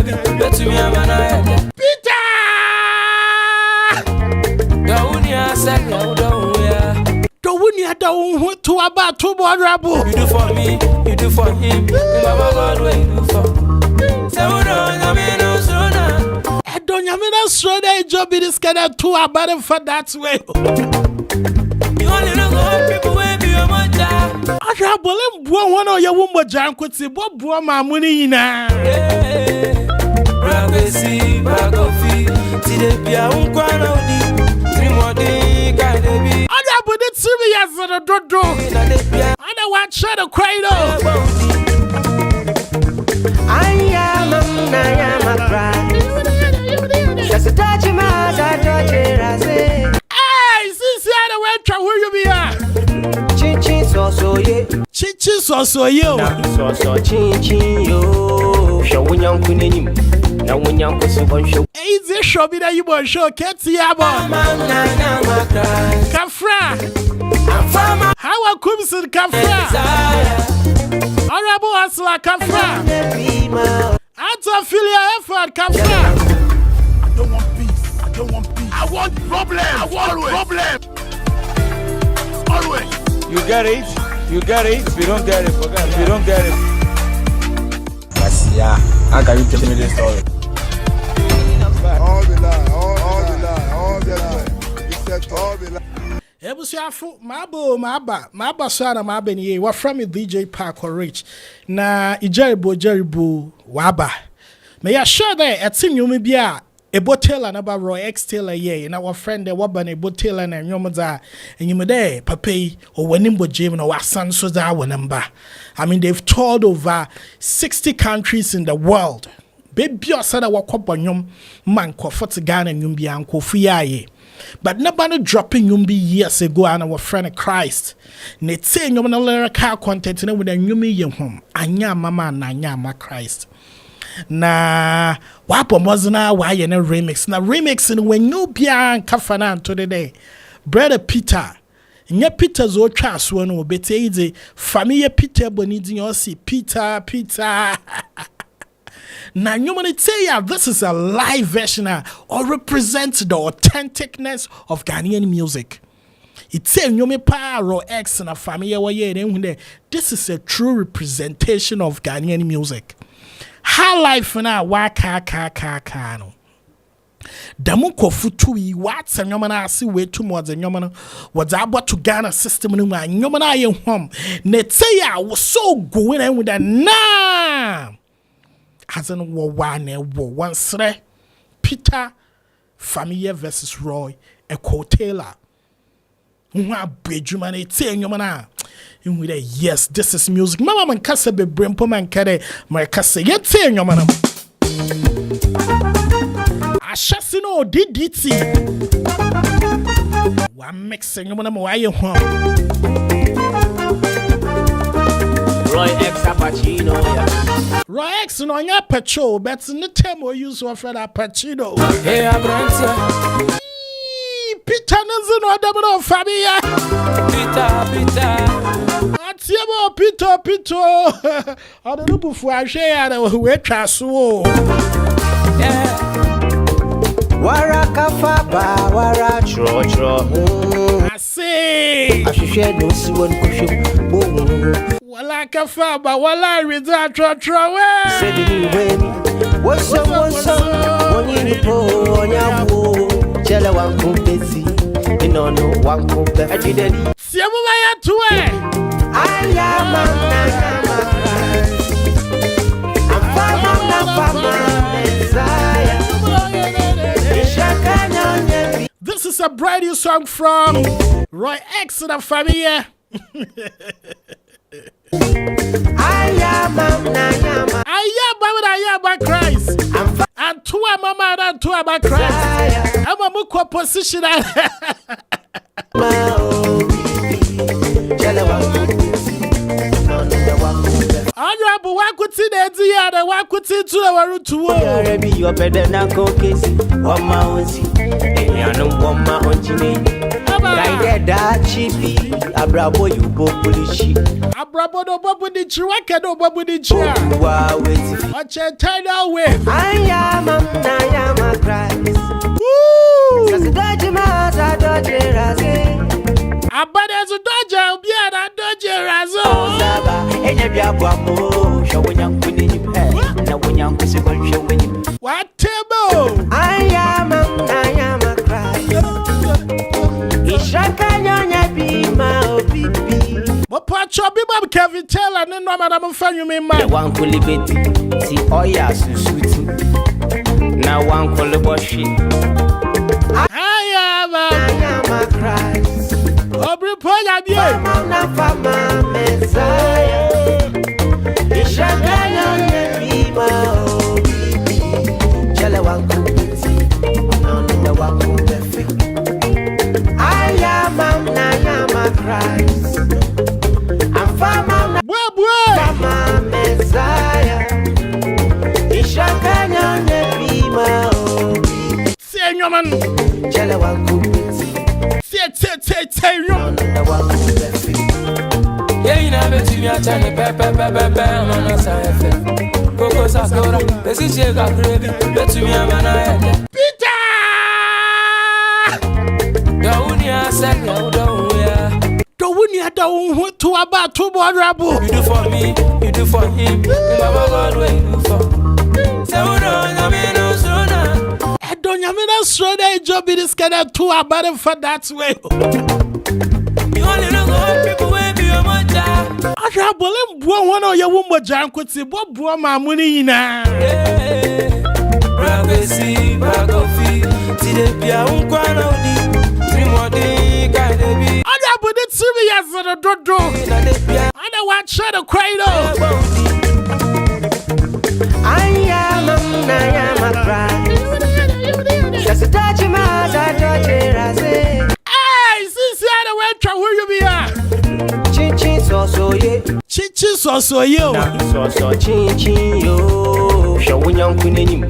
Peter! Don't to about two more rabble. You do for me, you do for him. Baba God, what you do for? I don't have enough strong job in this kind of two about it for that way. You only know people will be your mother. I believe one of your woman jam could say, what brought my money now? Rabesi, Bagofi, Tidepia, Unquanodi, Trimodi, Kadebi. I put it to me as a dodo. I don't want to the cry though. I am a bride. Just a touch of my hey, since you had a went to who you be at? Chinchin so ye. Chinchin so you. So chinchin yo. Showing young Kunim. Now when young Kusuban show. Easy show me that you will show Ketiabo. Kafra. How a Kumsin Kafra. Honorable Asla Kafra. Answer Philia effort Kafra. I don't want peace. I don't want peace. I want problem. I want problem. Always. You get it. You get it. If you don't get it, forget it. If you don't get it. Yes, yeah. How can you tell me this story? All the lie. All the lie. All the lie. You said all the lie. Ebusiafo maba sana mabeni wa from DJ Park or Rich na Jeribo waba me ya sure that etim yumi bia a botella na ba Roy X Taylor ye na wa friend de waba na botella na nyom za enyim de papai o wanimbo jam na wasan so za wanamba. I mean they've toured over 60 countries in the world. Baby osada wakwa nyom man ko fot Ghana nyum bia anko fuyaye. But nobody dropping yumbi years ago and our friend Christ. Ne say nyom na lyrical content na with yumi ye home. Anya mama na anya ma Christ. Na wapo mozna wa ye na remix. Na remix in when you bia kafana to the day. Brother Peter. Nye Peter zo twa so no bete ize Fameye Peter bonidi yosi Peter. Now, you want to say, yeah, this is a live version or represents the authenticness of Ghanaian music. It's saying, you may power X and a family. This is a true representation of Ghanaian music. Highlife now, waka. Damu kofutu what's and yomana see way too much and yomana was about to Ghana system and yomana ye home. Neteya was so going in with a nah. Hasn't one sre Peter Fameye versus Roy Echo Taylor. Yes, this is music. Mama man kasa be brempo man kare my kasa yet say nyomana. Ashasino DDT. One mixing nyomana mo aye ho. Roy X Apachino. Roy X no nya pacho, but no time we use of Apachino. Hey, Abrantia. Peter Nanzo no double Fameye. Peter. Atiabo Peter. I don't know for I share we traso. Yeah. Wara kafaba, wara chro. I say. I should share no see one cushion. Wala kafaba, wala rida tro. Said when what's up? One in po onyawo. Jela wan ko bezi. No wan ko be. I did. Siamu ya tuwe. This is a brand new song from Roy X and Fameye. Ayaba Christ. And two mama and two about Christ. I'm a mukwa position. Honorable Wakuti Nedia, the Wakuti to our route to war. You are better than cookies. 1 mouse. And you know 1 mountain. Kaide da chibi abrabo you bobulichi. Abrabo no babunichi wake no babunichi. Wa weti. Oche tidal wave. I am a Christ. Woo! Cause doji maza doji raze. Abade zu doji ubia na doji razo. Saba enye bia boamo showonya nkuni nipe. Na wonya nkusi kon showonya. What table? I am a Christ. Ishaka nyonya bima obibi. Mopacho bima Kevin Taylor ne no madam fanyu me ma. One kulibeti ti oya susuti. Na one kuliboshi. I am a Christ. Obri poya die. Fama Messiah. Ishaka nyonya bima obibi. Jale one kulibeti. None one kulibefi. I am a Christ. I'm Fama Messiah. Ishaka nyonya bima obibi. Say nyoman. Jale one kulibeti. Say nyoman. Yeah, you never see me a channel, pepe, I'm on a side. Coco Sakura, the city got gravy, but to me, I'm an eye. Peter! Daunia said, no, don't we? Dowunia don't to about 2 more rabu. You do for me, you do for him. Baba God, what you do for? So, no, no sooner. I don't have enough strong job in this kind of 2 about it for that way. You only look at people when you're my child. I can't believe one of your woman jam could say, what brought my money in? Rabesi, Bagofi, Tidepia, Unquanodi, 3 more days, kind of be. I got put it 3 years for the dodo. I don't want to the cradle. I am a Christ. Just a touch of my raze. Hey, since you had a way to where you be at. Chin so ye. Chichi so you. So chin yo. Shawunya nkunenim.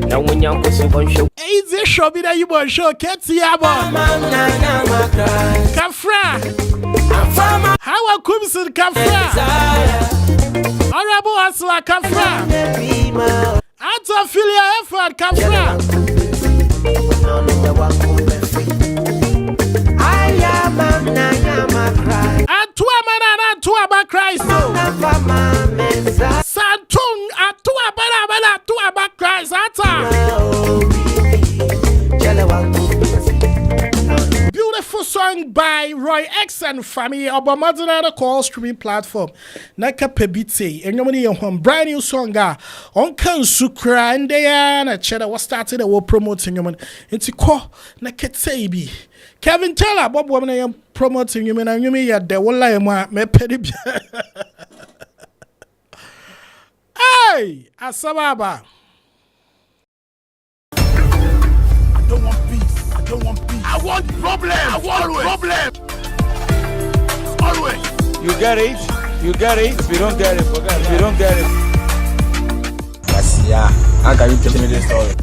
Na wonya nkosu kon show. Easy show me that you want show Ketty Abo. Kafra. How a Kumsin Kafra. Honorable Asla Kafra. Out of Philia effort Kafra. I am a Christ. Atuaba Christ. Santung Atuaba Christ. Ata. Beautiful song by Roy X and Fameye. Obamadana call streaming platform. Naka Pebite. And you know, brand new song. On can sukra and they na cheddar was started a war promoting you. Into call Naka Tabi. Kevin Taylor, Bob woman, I am promoting you, and you may at the one line, my petty. Hey, Asababa. I don't want peace. I don't want peace. I want problem. I want problem. Always. You get it? You get it? If you don't get it, forget it. If you don't get it. Yes, yeah. How can you tell me this story?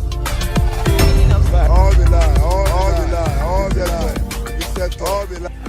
All the lie. All the lie. All the lie. You said all the lie.